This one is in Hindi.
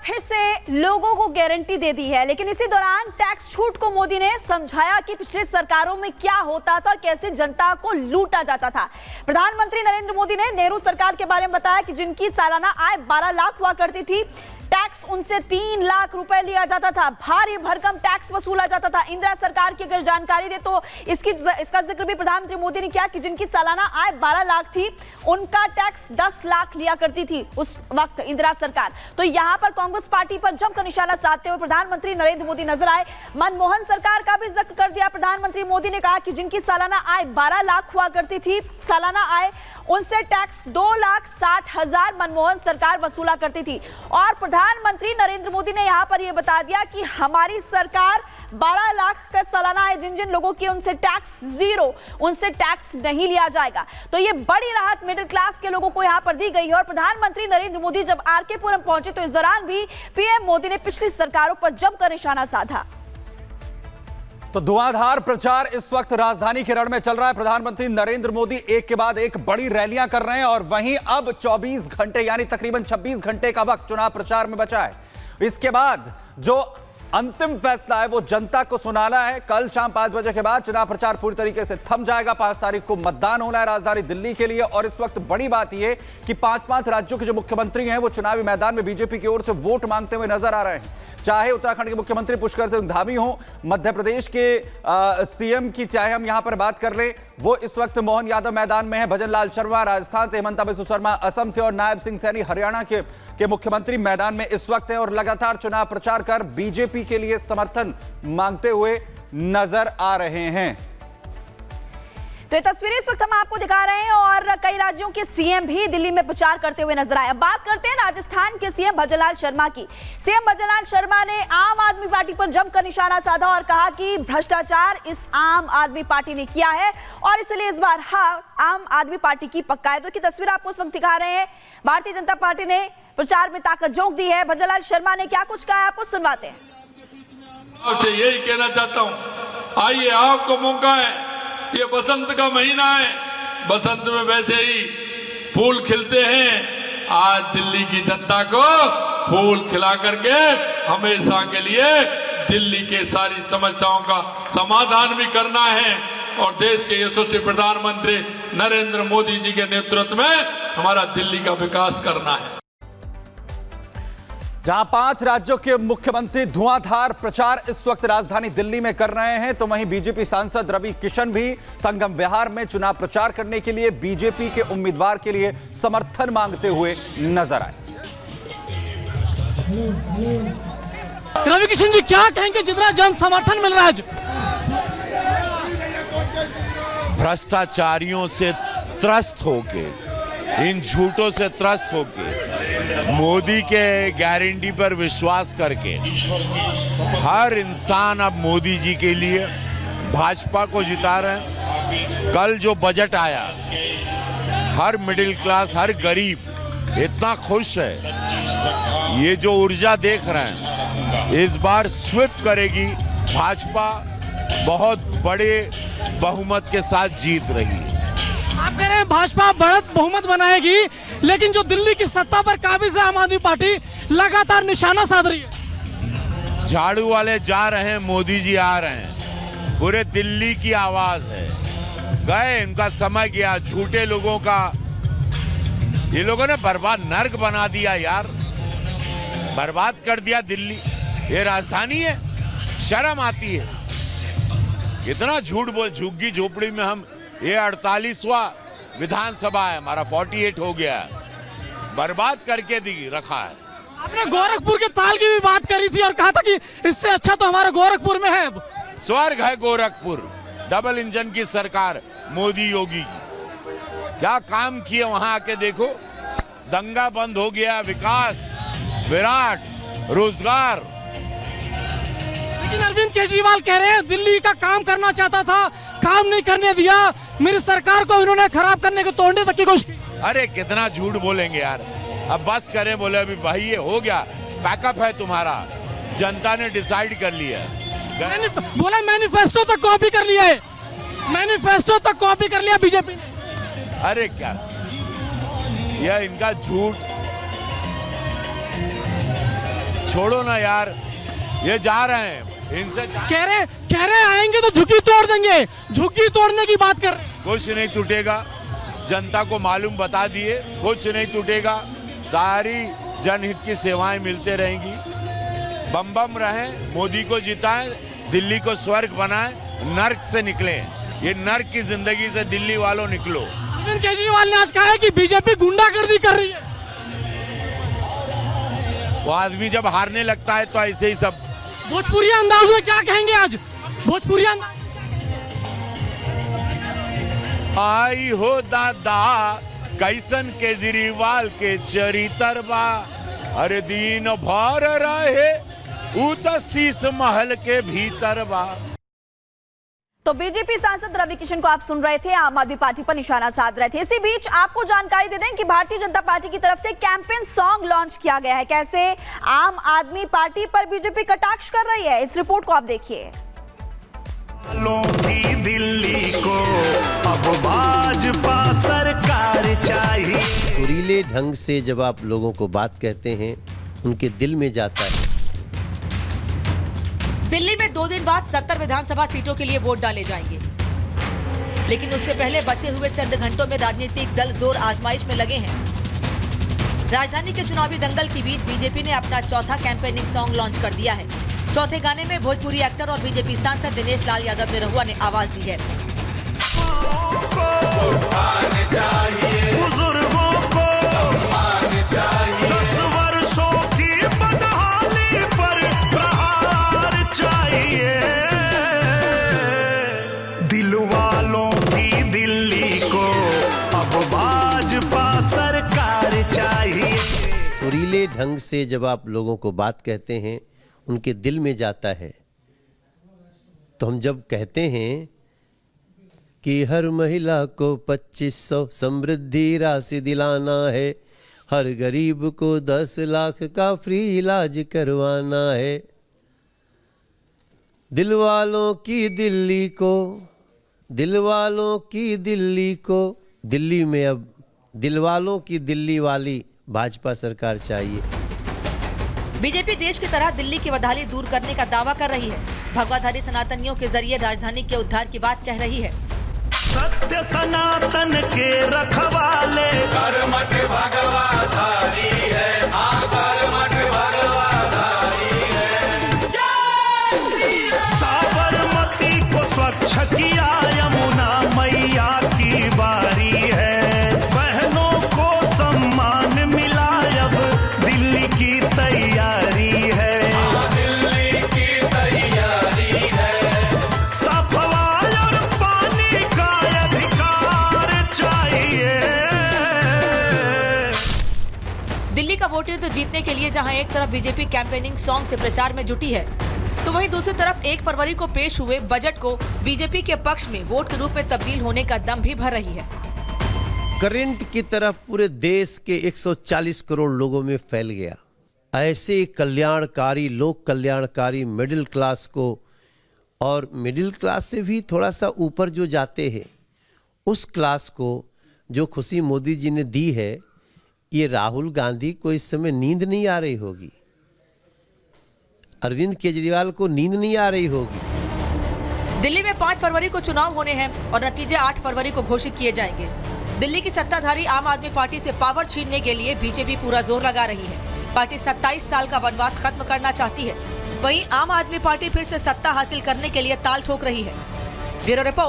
फिर से लोगों को गारंटी दे दी है, लेकिन इसी दौरान टैक्स छूट को मोदी ने समझाया कि पिछली सरकारों में क्या होता था और कैसे जनता को लूटा जाता था। प्रधानमंत्री नरेंद्र मोदी ने नेहरू सरकार के बारे में बताया कि जिनकी सालाना आय 12 लाख हुआ करती थी, टैक्स उनसे 3 लाख रुपए लिया जाता था, भारी भरकम टैक्स वसूला जाता था। इंदिरा सरकार की अगर जानकारी दे तो इसका जिक्र भी प्रधानमंत्री मोदी ने किया कि जिनकी सालाना आय 12 लाख थी, उनका टैक्स 10 लाख लिया करती थी उस वक्त इंदिरा सरकार। तो यहां पर कांग्रेस पार्टी पर जमकर निशाना साधते हुए प्रधानमंत्री नरेंद्र मोदी नजर आए। मनमोहन सरकार का भी जिक्र कर दिया प्रधानमंत्री मोदी ने, कहा कि जिनकी सालाना आय 12 लाख हुआ करती थी, सालाना आय उनसे टैक्स 2,60,000 मनमोहन सरकार वसूला करती थी। और प्रधानमंत्री नरेंद्र मोदी ने यहां पर यह बता दिया कि हमारी सरकार 12 लाख का सालाना है, जिन जिन लोगों की उनसे टैक्स जीरो, उनसे टैक्स नहीं लिया जाएगा। तो ये बड़ी राहत मिडिल क्लास के लोगों को यहां पर दी गई है। और प्रधानमंत्री नरेंद्र मोदी जब आरके पुरम पहुंचे तो इस दौरान भी पीएम मोदी ने पिछली सरकारों पर जमकर निशाना साधा। तो धुआंधार प्रचार इस वक्त राजधानी केरल में चल रहा है। प्रधानमंत्री नरेंद्र मोदी एक के बाद एक बड़ी रैलियां कर रहे हैं और वहीं अब 24 घंटे यानी तकरीबन 26 घंटे का वक्त चुनाव प्रचार में बचा है। इसके बाद जो अंतिम फैसला है वो जनता को सुनाना है। कल शाम 5 बजे के बाद चुनाव प्रचार पूरी तरीके से थम जाएगा। 5 तारीख को मतदान होना है राजधानी दिल्ली के लिए। और इस वक्त बड़ी बात यह कि 5 राज्यों के जो मुख्यमंत्री हैं वो चुनावी मैदान में बीजेपी की ओर से वोट मांगते हुए नजर आ रहे हैं। चाहे उत्तराखंड के मुख्यमंत्री पुष्कर सिंह धामी हो, मध्य प्रदेश के सीएम की चाहे हम यहां पर बात कर लें, वो इस वक्त मोहन यादव मैदान में है, भजन लाल शर्मा राजस्थान से, हेमंता बिस्वा शर्मा असम से और नायब सिंह सैनी हरियाणा के मुख्यमंत्री मैदान में इस वक्त हैं और लगातार चुनाव प्रचार कर बीजेपी के लिए समर्थन मांगते हुए नजर आ रहे हैं। तो ये तस्वीरें इस वक्त हम आपको दिखा रहे हैं और कई राज्यों के सीएम भी दिल्ली में प्रचार करते हुए नजर आए। अब बात करते हैं राजस्थान के सीएम भजन लाल शर्मा की। सीएम भजन लाल शर्मा ने आम आदमी पार्टी पर जमकर निशाना साधा और कहा कि भ्रष्टाचार इस आम आदमी पार्टी ने किया है और इसलिए इस बार आम आदमी पार्टी की पक्का है। तो की तस्वीर आपको इस वक्त दिखा रहे हैं। भारतीय जनता पार्टी ने प्रचार में ताकत झोंक दी है। भजन लाल शर्मा ने क्या कुछ कहा है आपको सुनवाते हैं। यही कहना चाहता हूं, आइए आपको मौका है। ये बसंत का महीना है, बसंत में वैसे ही फूल खिलते हैं। आज दिल्ली की जनता को फूल खिला करके हमेशा के लिए दिल्ली के सारी समस्याओं का समाधान भी करना है और देश के यशस्वी प्रधानमंत्री नरेंद्र मोदी जी के नेतृत्व में हमारा दिल्ली का विकास करना है। जहां 5 राज्यों के मुख्यमंत्री धुआंधार प्रचार इस वक्त राजधानी दिल्ली में कर रहे हैं, तो वहीं बीजेपी सांसद रवि किशन भी संगम विहार में चुनाव प्रचार करने के लिए बीजेपी के उम्मीदवार के लिए समर्थन मांगते हुए नजर आए। रवि किशन जी क्या कहेंगे, जितना जन समर्थन मिल रहा है? भ्रष्टाचारियों से त्रस्त होके, इन झूठों से त्रस्त होके, मोदी के गारंटी पर विश्वास करके हर इंसान अब मोदी जी के लिए भाजपा को जिता रहे हैं। कल जो बजट आया, हर मिडिल क्लास, हर गरीब इतना खुश है। ये जो ऊर्जा देख रहे हैं, इस बार स्वीप करेगी भाजपा, बहुत बड़े बहुमत के साथ जीत रही है। आप कह रहे हैं भाजपा बढ़त बहुमत बनाएगी, लेकिन जो दिल्ली की सत्ता पर काबिज है आम आदमी पार्टी लगातार निशाना साध रही है। झाड़ू वाले जा रहे हैं, मोदी जी आ रहे हैं, पूरे दिल्ली की आवाज है। गए, इनका समय गया। झूठे लोगों का, ये लोगों ने बर्बाद, नर्क बना दिया यार, बर्बाद कर दिया दिल्ली। ये राजधानी है, शर्म आती है। इतना झूठ बोल, झुग्गी झोपड़ी में हम, ये 48वां विधानसभा है हमारा, 48 हो गया, बर्बाद करके दी रखा है। आपने गोरखपुर के ताल की भी बात करी थी और कहा था कि इससे अच्छा तो हमारे गोरखपुर में है। स्वर्ग है गोरखपुर, डबल इंजन की सरकार मोदी योगी की, क्या काम किए वहां आके देखो। दंगा बंद हो गया, विकास, विराट, रोजगार। लेकिन अरविंद केजरीवाल कह रहे हैं दिल्ली का काम करना चाहता था, काम नहीं करने दिया, मेरी सरकार को इन्होंने खराब करने को, तोड़ने तक की कोशिश की। अरे कितना झूठ बोलेंगे यार, अब बस करें। बोले अभी भाई ये हो गया, पैकअप है तुम्हारा, जनता ने डिसाइड कर लिया। बोला मैनिफेस्टो तक कॉपी कर लिया है, मैनिफेस्टो तक कॉपी कर लिया बीजेपी ने। अरे क्या, यह इनका झूठ छोड़ो ना यार, ये जा रहे हैं, इनसे कह रहे आएंगे तो झुग्गी तोड़ देंगे, झुग्गी तोड़ने की बात कर रहे हैं। कुछ नहीं टूटेगा, जनता को मालूम बता दिए, कुछ नहीं टूटेगा, सारी जनहित की सेवाएं मिलते रहेंगी। बम बम रहें, मोदी को जिताएं, दिल्ली को स्वर्ग बनाएं, नर्क से निकलें। ये नर्क की जिंदगी से दिल्ली वालों निकलो। अरविंद केजरीवाल ने आज कहा है कि बीजेपी गुंडागर्दी कर रही है। वो आदमी जब हारने लगता है तो ऐसे ही सब। भोजपुरी अंदाज में क्या कहेंगे आज? भोजपुरी अंदाज। आई हो दादा कैसन केजरीवाल के चरित्र बा, अरे दिन भर रहे ऊ तो शीश महल के भीतर बा। तो बीजेपी सांसद रवि किशन को आप सुन रहे थे, आम आदमी पार्टी पर निशाना साध रहे थे। इसी बीच आपको जानकारी दे दें कि भारतीय जनता पार्टी की तरफ से कैंपेन सॉन्ग लॉन्च किया गया है। कैसे आम आदमी पार्टी पर बीजेपी कटाक्ष कर रही है, इस रिपोर्ट को आप देखिए। दिल्ली को अब भाजपा सरकार चाहिए। सुरीले ढंग से जब आप लोगों को बात कहते हैं, उनके दिल में जाता है। दिल्ली में 2 दिन बाद 70 विधानसभा सीटों के लिए वोट डाले जाएंगे, लेकिन उससे पहले बचे हुए चंद घंटों में राजनीतिक दल जोर आजमाइश में लगे हैं। राजधानी के चुनावी दंगल के बीच बीजेपी ने अपना चौथा कैंपेनिंग सॉन्ग लॉन्च कर दिया है। चौथे गाने में भोजपुरी एक्टर और बीजेपी सांसद दिनेश लाल यादव निरहुआ ने आवाज दी है। बुजुर्गों को सम्मान चाहिए, 10 वर्षों की बदहाली पर प्रहार चाहिए। दिल वालों की दिल्ली को अब भाजपा सरकार चाहिए। सुरीले ढंग से जब आप लोगों को बात कहते हैं, उनके दिल में जाता है। तो हम जब कहते हैं कि हर महिला को 2500 समृद्धि राशि दिलाना है, हर गरीब को 10 लाख का फ्री इलाज करवाना है, दिल वालों की दिल्ली को, दिल वालों की दिल्ली को, दिल्ली में अब दिल वालों की दिल्ली वाली भाजपा सरकार चाहिए। बीजेपी देश की तरह दिल्ली की बदहाली दूर करने का दावा कर रही है। भगवाधारी सनातनियों के जरिए राजधानी के उद्धार की बात कह रही है। सत्य सनातन के रखवाले कर्मठ भगवाधारी है, हाँ कर्मठ भगवाधारी है। साबरमती को स्वच्छ किया यमुना मैया की बारी है, बहनों को सम्मान मिला अब दिल्ली की तैयारी है, दिल्ली की तैयारी है। सफवाई और पानी का अधिकार चाहिए। दिल्ली का वोट युद्ध जीतने के लिए जहां एक तरफ बीजेपी कैंपेनिंग सॉन्ग से प्रचार में जुटी है, तो वहीं दूसरी तरफ 1 फरवरी को पेश हुए बजट को बीजेपी के पक्ष में वोट के रूप में तब्दील होने का दम भी भर रही है। करंट की तरफ पूरे देश के 140 करोड़ लोगों में फैल गया। ऐसे कल्याणकारी, लोक कल्याणकारी मिडिल क्लास को, और मिडिल क्लास से भी थोड़ा सा ऊपर जो जाते हैं, उस क्लास को जो खुशी मोदी जी ने दी है, ये राहुल गांधी को इस समय नींद नहीं आ रही होगी, अरविंद केजरीवाल को नींद नहीं आ रही होगी। दिल्ली में 5 फरवरी को चुनाव होने हैं और नतीजे 8 फरवरी को घोषित किए जाएंगे। दिल्ली की सत्ताधारी आम आदमी पार्टी से पावर छीनने के लिए बीजेपी पूरा जोर लगा रही है। पार्टी 27 साल का वनवास खत्म करना चाहती है। वहीं आम आदमी पार्टी फिर से सत्ता हासिल करने के लिए ताल ठोक रही है। Bureau report.